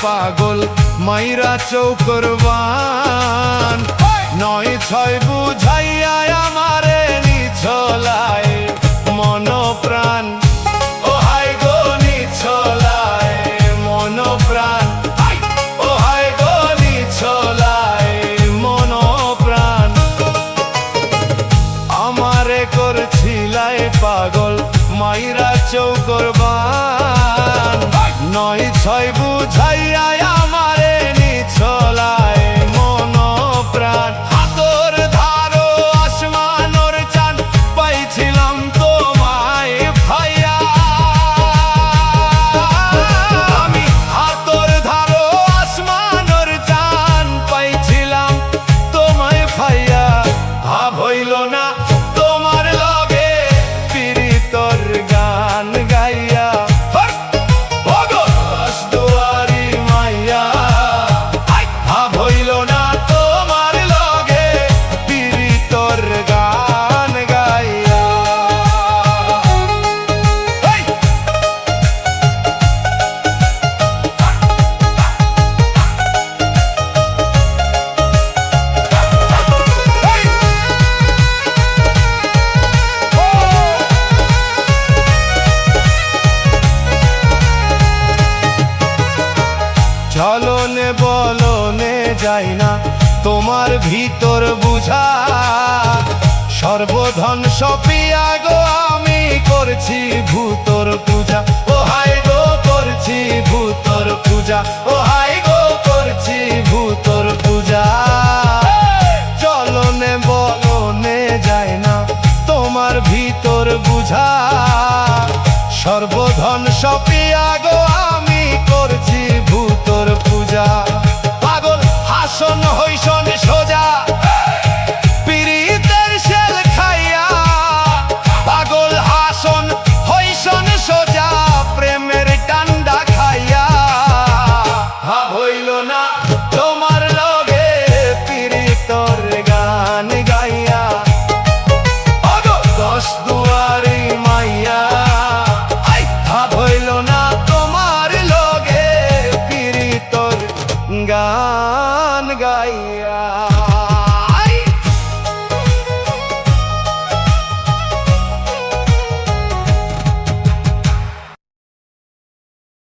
পাগল মাইরা চৌকরবান ৯-৬ বুঝাইয়া আমারে নিছলায় মন প্রাণ ও হায় গো নিছলায় মন প্রাণ ও হায় গো নিছলায় মন প্রাণ আমারে করছিলায় পাগল মাইরা চৌকরবান ৯-৬ বুঝাইয়া আমারে নিছলায় মন প্রাণ হাতর ধারো আসমানোর চাঁদ পাইছিলাম তোমায় ভাইয়া আমি হাতর ধারো আসমানোর চাঁদ পাইছিলাম তোমায় ভাইয়া ভাব হইল না তোমার লগে পিরিতর গান গাইয়া দুয়ারি মাইয়া ভাব হইল না তোমার লগে পিরিতর গান গাইয়া চলনে বলনে যাই না তোমার ভিতর বুঝা সর্বধন সপিয়া গো আমি করছি ভূতর পূজা ও হায় গো করছি ভূতর পূজা ও হায় গো করছি ভূতর পূজা চলনে বলনে যাই না তোমার ভিতর বুঝা সর্বধন সপিয়া গো আমি করছি ভূতর পূজা পাগল হাসন হইসন সোজা পিরিতের শেল খাইয়া পাগল হাসন হইসন সোজা প্রেমের ডান্ডা খাইয়া ভাব হইল না তোমার লগে পিরিতর গান গাইয়া দশ দুয়ারি মাইয়া ভাব হইল না তোমার লগে পিরিতর গান গাইয়া।